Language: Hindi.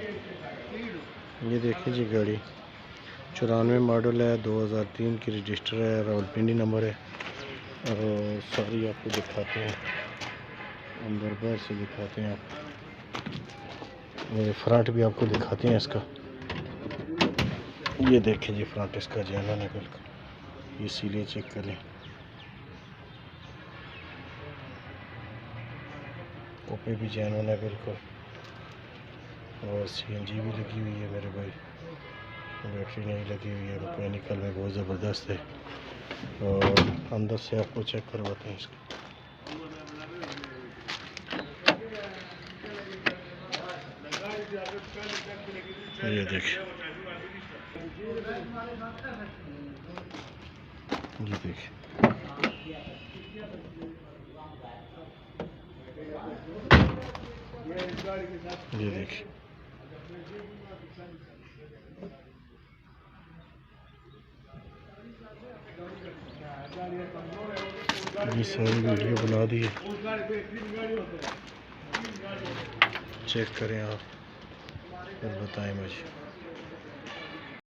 ये देखिए जी गाड़ी 94 मॉडल है, 2003 की रजिस्टर है, रावलपिंडी नंबर है। और सारी आपको दिखाते हैं, अंदर बाहर से दिखाते हैं आप। मेरे फ्रंट भी आपको दिखाते हैं इसका। ये देखिए जी फ्रंट इसका जाना है बिल्कुल। ये सीले चेक करें, ओपे भी जैन है बिल्कुल। और सीएनजी भी लगी हुई है मेरे भाई, बैटरी नहीं लगी हुई है, मैकेनिकल में बहुत ज़बरदस्त है। और अंदर से आपको चेक करवाते हैं इसको। ये देखिए, ये देखिए, ये देखिए। ये सारी वीडियो बना दी है, चेक करें आप, फिर बताएं मुझे।